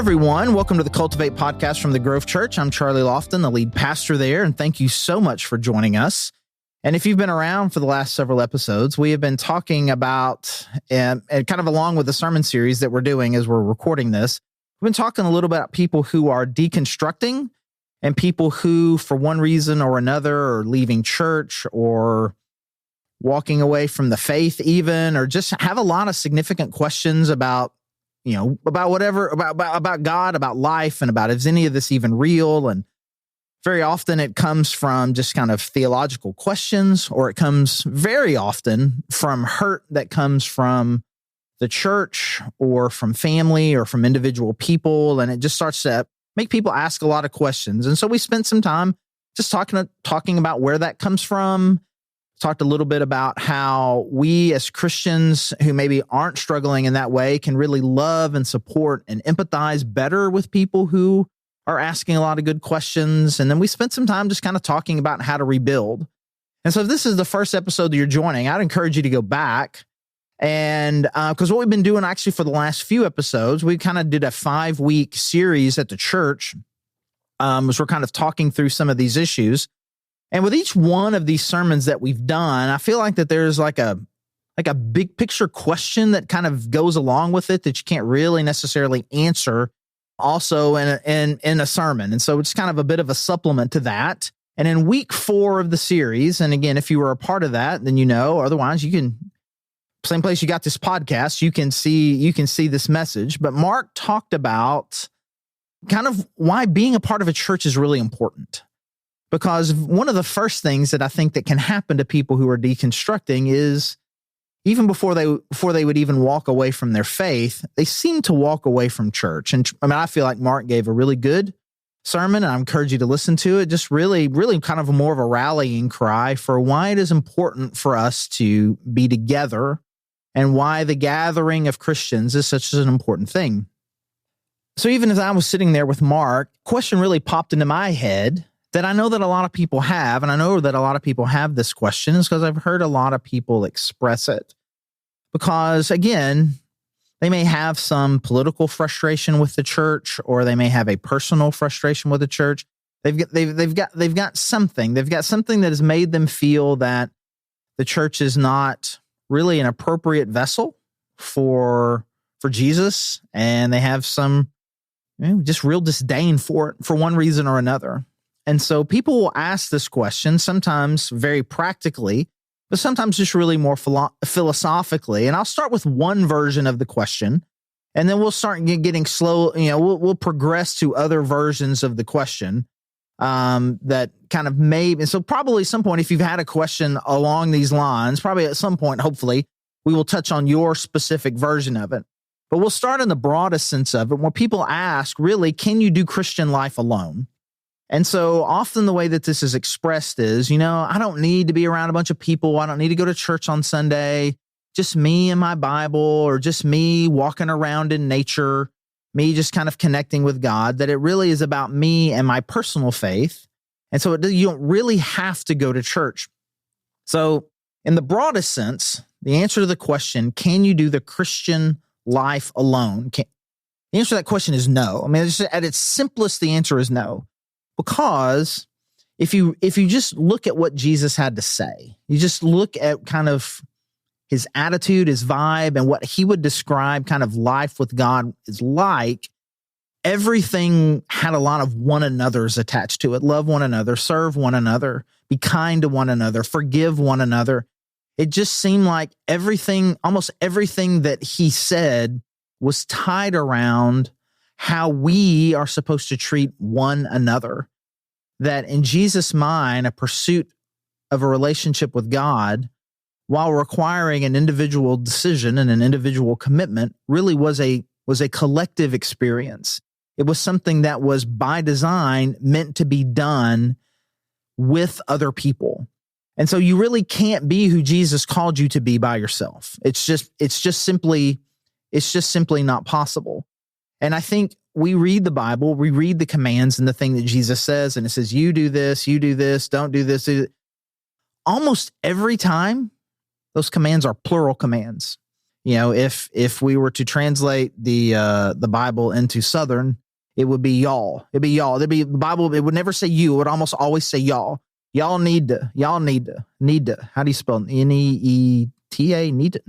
everyone. Welcome to the Cultivate podcast from the Grove Church. I'm Charlie Lofton, the lead pastor there, and thank you so much for joining us. And if you've been around for the last several episodes, we have been talking about, and kind of along with the sermon series that we're doing as we're recording this, we've been talking a little bit about people who are deconstructing and people who, for one reason or another, are leaving church or walking away from the faith even, or just have a lot of significant questions about whatever, about God, about life, and about is any of this even real? And very often it comes from just kind of theological questions, or it comes very often from hurt that comes from the church or from family or from individual people. And it just starts to make people ask a lot of questions. And so we spent some time just talking about where that comes from. Talked a little bit about how we as Christians who maybe aren't struggling in that way can really love and support and empathize better with people who are asking a lot of good questions. And then we spent some time just kind of talking about how to rebuild. And so if this is the first episode that you're joining, I'd encourage you to go back. And because what we've been doing actually for the last few episodes, we kind of did a 5-week series at the church as we're kind of talking through some of these issues. And with each one of these sermons that we've done, I feel like that there's like a big picture question that kind of goes along with it that you can't really necessarily answer also in a sermon. And so it's kind of a bit of a supplement to that. And in week 4 of the series, and again, if you were a part of that, then you know, otherwise you can, same place you got this podcast, you can see this message. But Mark talked about kind of why being a part of a church is really important. Because one of the first things that I think that can happen to people who are deconstructing is even before they would even walk away from their faith, they seem to walk away from church. And I mean, I feel like Mark gave a really good sermon, and I encourage you to listen to it. Just really, really kind of more of a rallying cry for why it is important for us to be together and why the gathering of Christians is such an important thing. So even as I was sitting there with Mark, a question really popped into my head that I know that a lot of people have, and I know that a lot of people have this question, is because I've heard a lot of people express it. Because again, they may have some political frustration with the church, or they may have a personal frustration with the church. They've got something that has made them feel that the church is not really an appropriate vessel for Jesus, and they have some just real disdain for it for one reason or another. And so people will ask this question, sometimes very practically, but sometimes just really more philosophically. And I'll start with one version of the question, and then we'll start getting slow. We'll progress to other versions of the question that kind of maybe. And so probably at some point, if you've had a question along these lines, probably at some point, hopefully, we will touch on your specific version of it. But we'll start in the broadest sense of it, where people ask, really, can you do Christian life alone? And so often the way that this is expressed is, I don't need to be around a bunch of people. I don't need to go to church on Sunday. Just me and my Bible, or just me walking around in nature, me just kind of connecting with God, that it really is about me and my personal faith. And so you don't really have to go to church. So in the broadest sense, the answer to the question, can you do the Christian life alone? The answer to that question is no. I mean, at its simplest, the answer is no. Because if you just look at what Jesus had to say, you just look at kind of his attitude, his vibe, and what he would describe kind of life with God is like, everything had a lot of one another's attached to it. Love one another, serve one another, be kind to one another, forgive one another. It just seemed like almost everything that he said was tied around how we are supposed to treat one another. That in Jesus' mind, a pursuit of a relationship with God, while requiring an individual decision and an individual commitment, really was a collective experience. It was something that was by design meant to be done with other people. And so you really can't be who Jesus called you to be by yourself. It's just simply not possible. And I think we read the Bible, we read the commands and the thing that Jesus says, and it says, you do this, don't do this. Almost every time, those commands are plural commands. If we were to translate the Bible into Southern, it would be y'all. It'd be y'all. The Bible. It would never say you. It would almost always say y'all. Y'all need to. How do you spell Neeta? Need.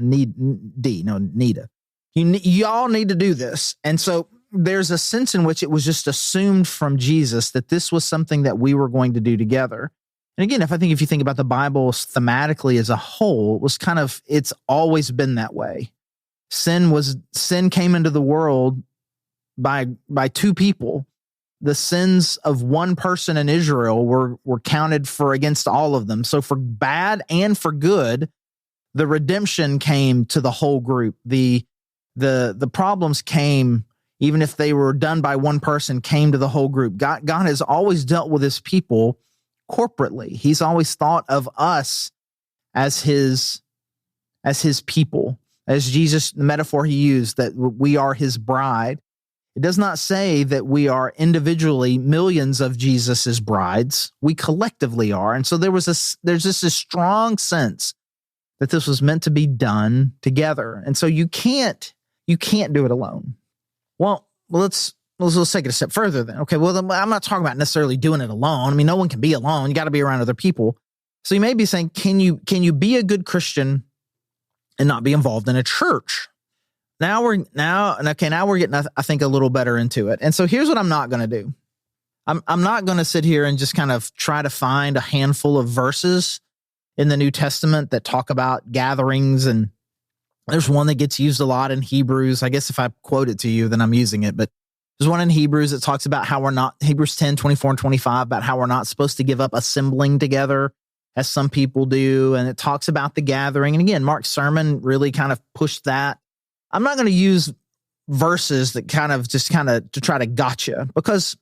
Y'all need to do this. And so there's a sense in which it was just assumed from Jesus that this was something that we were going to do together. And again, if you think about the Bible thematically as a whole, it's always been that way. Sin came into the world by two people. The sins of one person in Israel were counted for against all of them. So for bad and for good, the redemption came to the whole group. The problems came, even if they were done by one person, came to the whole group. God has always dealt with his people corporately. He's always thought of us as his people, as Jesus, the metaphor he used, that we are his bride. It does not say that we are individually millions of Jesus's brides. We collectively are. And so there's just a strong sense that this was meant to be done together. And so you can't do it alone. Well, let's take it a step further then. Okay, well, I'm not talking about necessarily doing it alone. I mean, no one can be alone. You got to be around other people. So you may be saying, can you be a good Christian and not be involved in a church? Now we're getting, I think, a little better into it. And so here's what I'm not going to do. I'm not going to sit here and just kind of try to find a handful of verses in the New Testament that talk about gatherings. And there's one that gets used a lot in Hebrews. I guess if I quote it to you, then I'm using it. But there's one in Hebrews that talks about how we're not, Hebrews 10, 24 and 25, about how we're not supposed to give up assembling together as some people do. And it talks about the gathering. And again, Mark's sermon really kind of pushed that. I'm not going to use verses that kind of to try to gotcha, because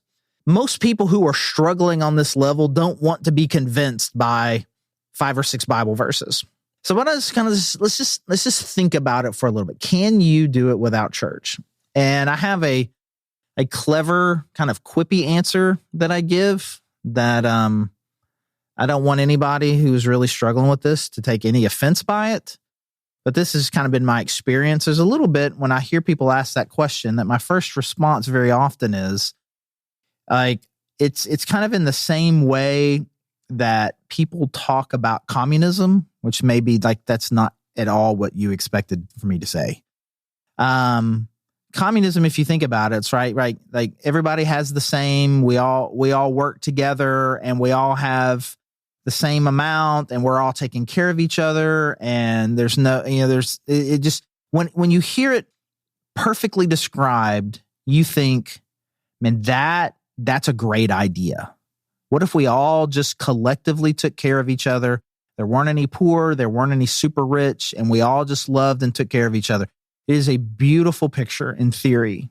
most people who are struggling on this level don't want to be convinced by 5 or 6 Bible verses. So let's just think about it for a little bit. Can you do it without church? And I have a clever kind of quippy answer that I give that I don't want anybody who's really struggling with this to take any offense by it. But this has kind of been my experience. There's a little bit when I hear people ask that question that my first response very often is like, it's kind of in the same way that people talk about communism, which may be like, that's not at all what you expected for me to say. Communism, if you think about it, it's right. Like everybody has the same, we all work together and we all have the same amount and we're all taking care of each other. And there's no, it just, when you hear it perfectly described, you think, man, that's a great idea. What if we all just collectively took care of each other? There weren't any poor, there weren't any super rich, and we all just loved and took care of each other. It is a beautiful picture in theory.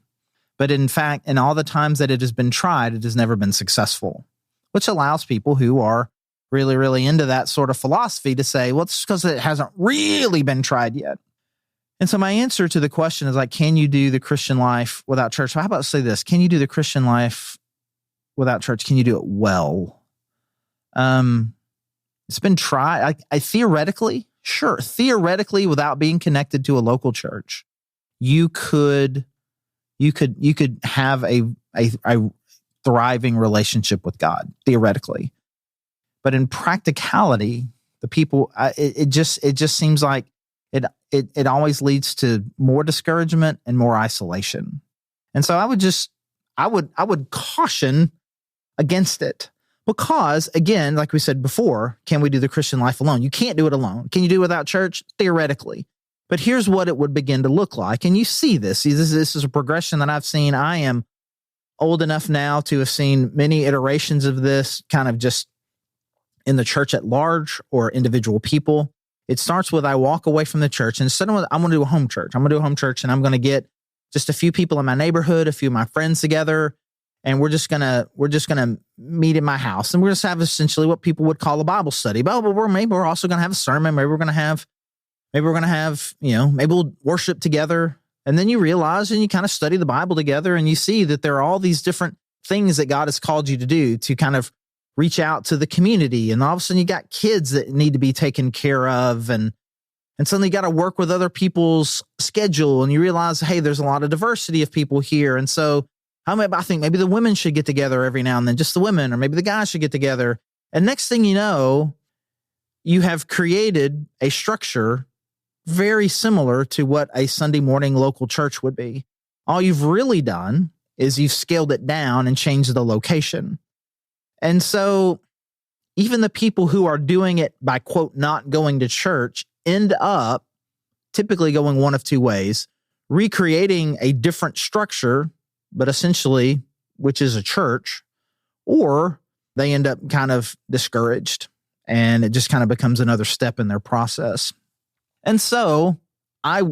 But in fact, in all the times that it has been tried, it has never been successful, which allows people who are really, really into that sort of philosophy to say, well, it's because it hasn't really been tried yet. And so my answer to the question is like, can you do the Christian life without church? So how about say this? Can you do the Christian life without church? Can you do it well? It's been tried. I theoretically, without being connected to a local church, you could have a thriving relationship with God, theoretically. But in practicality, the people, it just seems like it always leads to more discouragement and more isolation. And so I would caution against it, because again, like we said before, can we do the Christian life alone? You can't do it alone. Can you do it without church? Theoretically. But here's what it would begin to look like. And you see this. This is a progression that I've seen. I am old enough now to have seen many iterations of this kind of just in the church at large or individual people. It starts with, I walk away from the church and instead of, I'm going to do a home church. I'm going to do a home church and I'm going to get just a few people in my neighborhood, a few of my friends together. And we're just gonna meet in my house, and we're just have essentially what people would call a Bible study. But maybe we're also gonna have a sermon. Maybe we're gonna have, maybe we'll worship together. And then you realize, and you kind of study the Bible together, and you see that there are all these different things that God has called you to do to kind of reach out to the community. And all of a sudden, you got kids that need to be taken care of, and And suddenly you got to work with other people's schedule, and you realize, hey, there's a lot of diversity of people here. And so I think maybe the women should get together every now and then, just the women, or maybe the guys should get together. And next thing you know, you have created a structure very similar to what a Sunday morning local church would be. All you've really done is you've scaled it down and changed the location. And so even the people who are doing it by, quote, not going to church end up typically going one of two ways: recreating a different structure, but essentially, which is a church, or they end up kind of discouraged, and it just kind of becomes another step in their process. And so I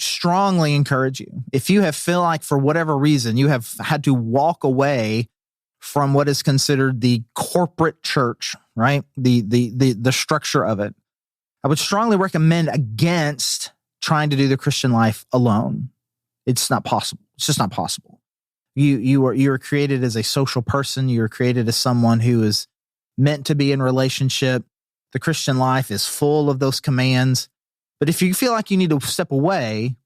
strongly encourage you, if you have feel like for whatever reason you have had to walk away from what is considered the corporate church, right? The structure of it, I would strongly recommend against trying to do the Christian life alone. It's not possible. It's just not possible. You are created as a social person. You are created as someone who is meant to be in relationship. The Christian life is full of those commands. But if you feel like you need to step away,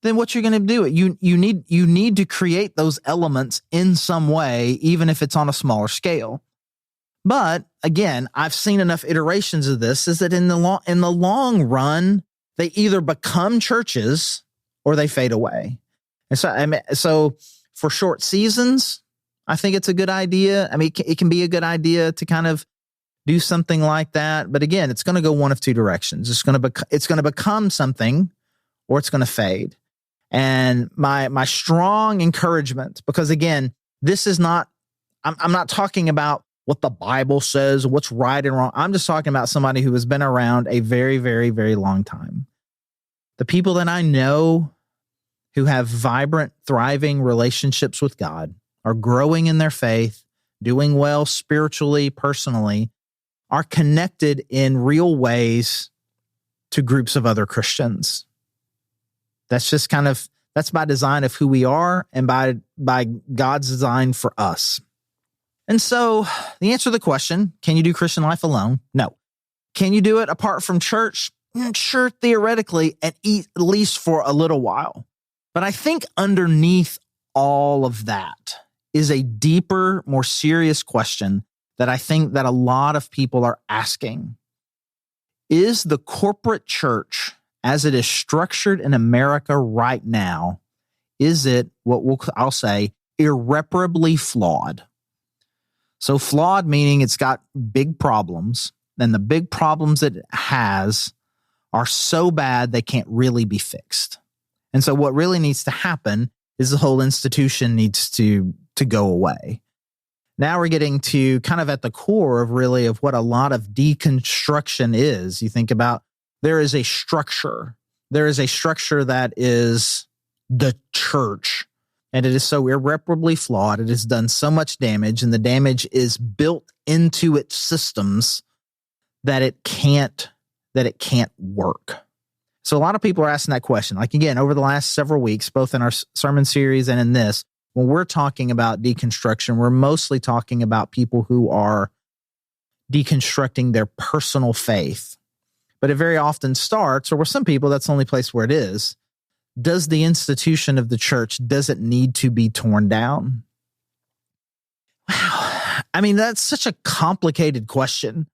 then what you're going to do, you need to create those elements in some way, even if it's on a smaller scale. But again, I've seen enough iterations of this, is that in the long run, they either become churches or they fade away. And so for short seasons, I think it's a good idea. I mean, it can be a good idea to kind of do something like that. But again, it's going to go one of two directions. It's going to become something, or it's going to fade. And my strong encouragement, because again, this is not, I'm not talking about what the Bible says, what's right and wrong. I'm just talking about somebody who has been around a very, very, very long time. The people that I know who have vibrant, thriving relationships with God, are growing in their faith, doing well spiritually, personally, are connected in real ways to groups of other Christians. That's just that's by design of who we are, and by God's design for us. And so the answer to the question, can you do Christian life alone? No. Can you do it apart from church? Sure, theoretically, at least for a little while. But I think underneath all of that is a deeper, more serious question that I think that a lot of people are asking. Is the corporate church, as it is structured in America right now, is it I'll say irreparably flawed? So flawed meaning it's got big problems, and the big problems it has are so bad they can't really be fixed. And so what really needs to happen is the whole institution needs to go away. Now we're getting to kind of at the core of what a lot of deconstruction is. You think about, there is a structure. There is a structure that is the church, and it is so irreparably flawed. It has done so much damage, and the damage is built into its systems that it can't work. So a lot of people are asking that question. Like, again, over the last several weeks, both in our sermon series and in this, when we're talking about deconstruction, we're mostly talking about people who are deconstructing their personal faith. But it very often starts, or with some people, that's the only place where it is. Does the institution of the church, does it need to be torn down? Wow. I mean, that's such a complicated question.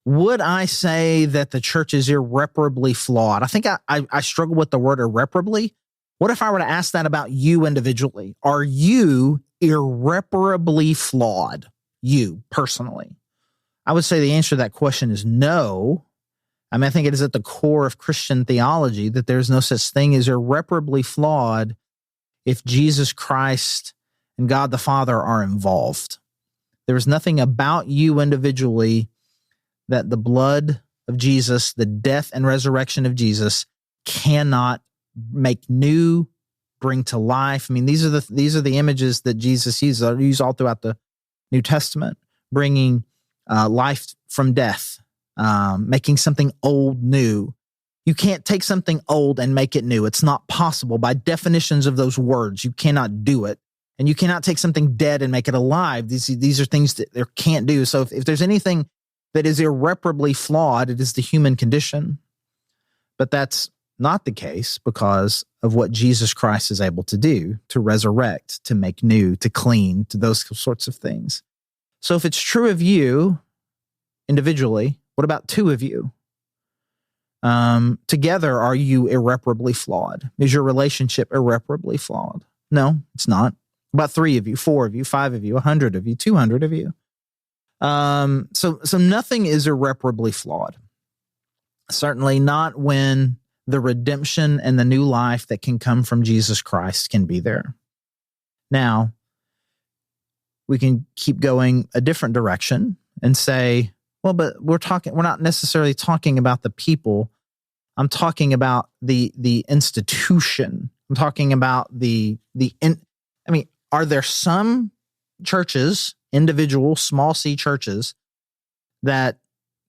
Would I say that the church is irreparably flawed? I think I struggle with the word irreparably. What if I were to ask that about you individually? Are you irreparably flawed? You personally? I would say the answer to that question is no. I mean, I think it is at the core of Christian theology that there's no such thing as irreparably flawed if Jesus Christ and God the Father are involved. There is nothing about you individually that the blood of Jesus, the death and resurrection of Jesus, cannot make new, bring to life. I mean, these are the images that Jesus used all throughout the New Testament, bringing life from death, making something old new. You can't take something old and make it new. It's not possible. By definitions of those words, you cannot do it. And you cannot take something dead and make it alive. These are things that they can't do. So if there's anything that is irreparably flawed, it is the human condition. But that's not the case because of what Jesus Christ is able to do, to resurrect, to make new, to clean, to those sorts of things. So if it's true of you individually, what about two of you? Together, are you irreparably flawed? Is your relationship irreparably flawed? No, it's not. About 3 of you, 4 of you, 5 of you, 100 of you, 200 of you. So nothing is irreparably flawed. Certainly not when the redemption and the new life that can come from Jesus Christ can be there. Now, we can keep going a different direction and say, well, but we're not necessarily talking about the people. I'm talking about the institution. I'm talking about are there some churches, individual small c churches, that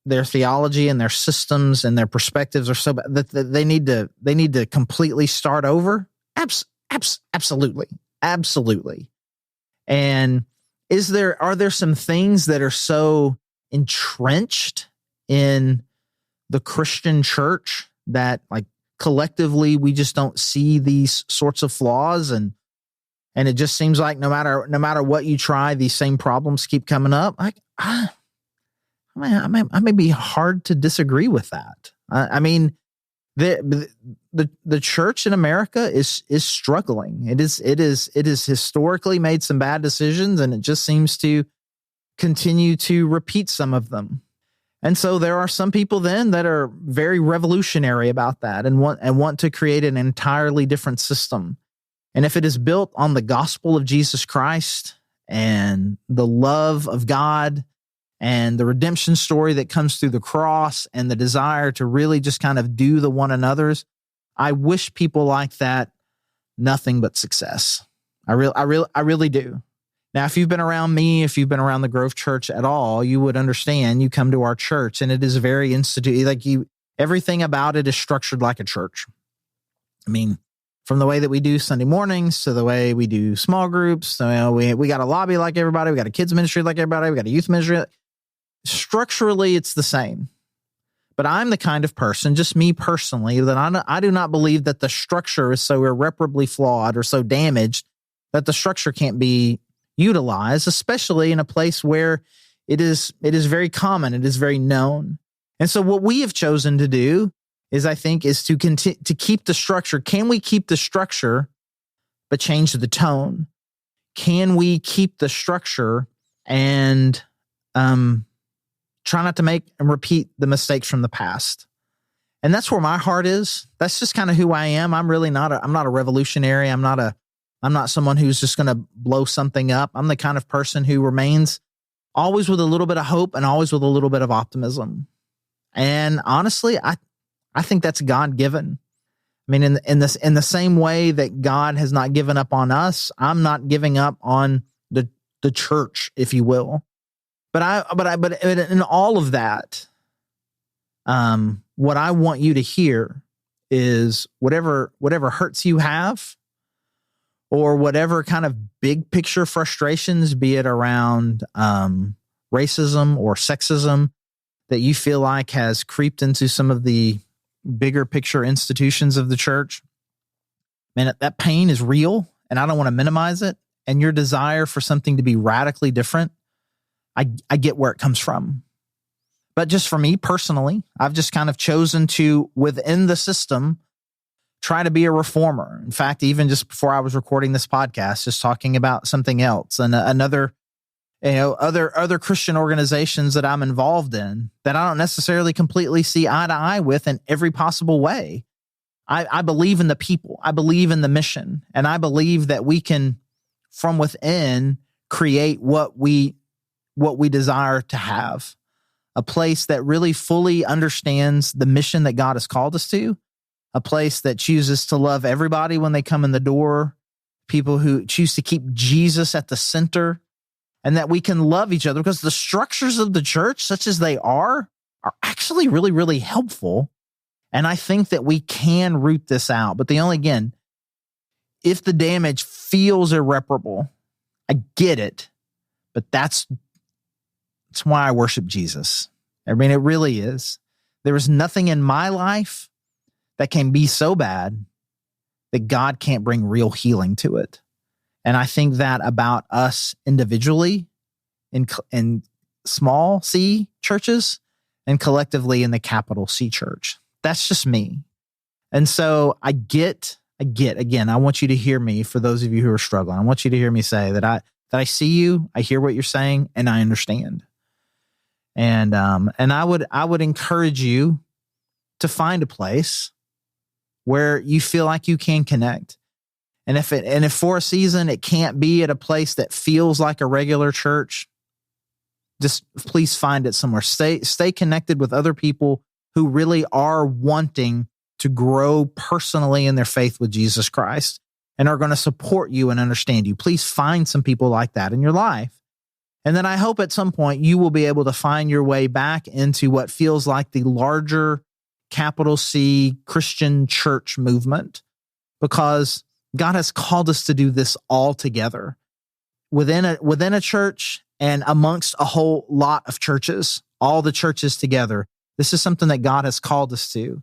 their theology and their systems and their perspectives are so bad that they need to completely start over? Absolutely. And are there some things that are so entrenched in the Christian church that, like, collectively we just don't see these sorts of flaws, and it just seems like no matter what you try, these same problems keep coming up? I may be hard to disagree with that. I mean, the church in America is struggling. It is historically made some bad decisions, and it just seems to continue to repeat some of them. And so there are some people then that are very revolutionary about that and want to create an entirely different system. And if it is built on the gospel of Jesus Christ and the love of God and the redemption story that comes through the cross and the desire to really just kind of do the one another's, I wish people like that nothing but success. I really do. Now, if you've been around me, if you've been around the Grove Church at all, you would understand. You come to our church, and it is very everything about it is structured like a church. I mean, from the way that we do Sunday mornings to the way we do small groups. So, we got a lobby like everybody. We got a kids ministry like everybody. We got a youth ministry. Structurally, it's the same. But I'm the kind of person, just me personally, that I do not believe that the structure is so irreparably flawed or so damaged that the structure can't be utilized, especially in a place where it is very common, it is very known. And so what we have chosen to do is to continue to keep the structure. Can we keep the structure but change the tone? Can we keep the structure and try not to make and repeat the mistakes from the past? And that's where my heart is. That's just kind of who I am. I'm not a revolutionary. I'm not someone who's just going to blow something up. I'm the kind of person who remains always with a little bit of hope and always with a little bit of optimism. And honestly, I think that's God-given. I mean, in the same way that God has not given up on us, I'm not giving up on the church, if you will. But in all of that, what I want you to hear is whatever hurts you have, or whatever kind of big picture frustrations, be it around racism or sexism, that you feel like has creeped into some of the bigger picture institutions of the church. Man, that pain is real, and I don't want to minimize it. And your desire for something to be radically different, I get where it comes from. But just for me personally, I've just kind of chosen to, within the system, try to be a reformer. In fact, even just before I was recording this podcast, just talking about something else and other Christian organizations that I'm involved in that I don't necessarily completely see eye to eye with in every possible way. I believe in the people. I believe in the mission. And I believe that we can, from within, create what we desire to have. A place that really fully understands the mission that God has called us to. A place that chooses to love everybody when they come in the door. People who choose to keep Jesus at the center. And that we can love each other, because the structures of the church, such as they are actually really, really helpful. And I think that we can root this out. But again, if the damage feels irreparable, I get it. But that's why I worship Jesus. I mean, it really is. There is nothing in my life that can be so bad that God can't bring real healing to it. And I think that about us individually in small C churches and collectively in the capital C church. That's just me. And so I get, again, I want you to hear me for those of you who are struggling. I want you to hear me say that I see you, I hear what you're saying, and I understand. And I would encourage you to find a place where you feel like you can connect. And if for a season it can't be at a place that feels like a regular church, just please find it somewhere. Stay connected with other people who really are wanting to grow personally in their faith with Jesus Christ and are going to support you and understand you. Please find some people like that in your life. And then I hope at some point you will be able to find your way back into what feels like the larger capital C Christian church movement, because God has called us to do this all together within a church and amongst a whole lot of churches, all the churches together. This is something that God has called us to.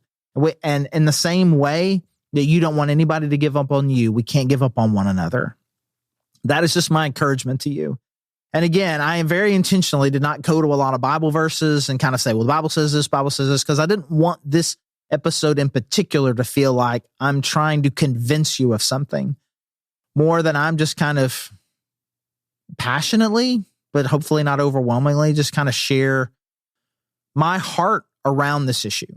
And in the same way that you don't want anybody to give up on you, we can't give up on one another. That is just my encouragement to you. And again, I very intentionally did not go to a lot of Bible verses and kind of say, well, the Bible says this, because I didn't want this episode in particular to feel like I'm trying to convince you of something more than I'm just kind of passionately, but hopefully not overwhelmingly, just kind of share my heart around this issue.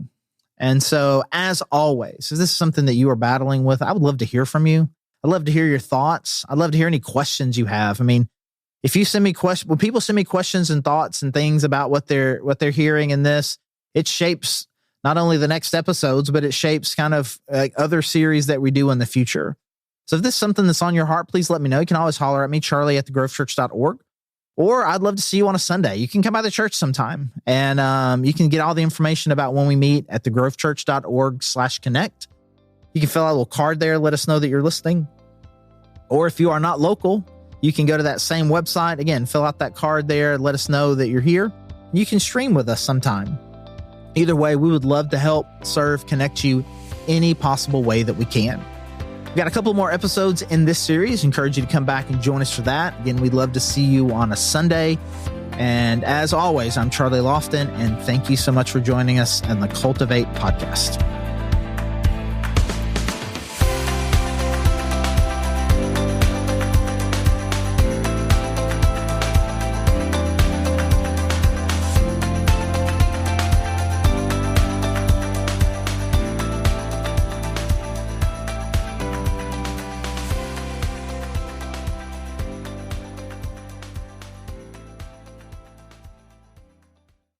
And so, as always, if this is something that you are battling with, I would love to hear from you. I'd love to hear your thoughts. I'd love to hear any questions you have. I mean, if you send me questions, when people send me questions and thoughts and things about what they're hearing in this, it shapes not only the next episodes, but it shapes kind of other series that we do in the future. So if this is something that's on your heart, please let me know. You can always holler at me, charlie@thegrovechurch.org. Or I'd love to see you on a Sunday. You can come by the church sometime, and you can get all the information about when we meet at thegrovechurch.org/connect. You can fill out a little card there. Let us know that you're listening. Or if you are not local, you can go to that same website. Again, fill out that card there. Let us know that you're here. You can stream with us sometime. Either way, we would love to help, serve, connect you any possible way that we can. We've got a couple more episodes in this series. Encourage you to come back and join us for that. Again, we'd love to see you on a Sunday. And as always, I'm Charlie Lofton, and thank you so much for joining us on the Cultivate podcast.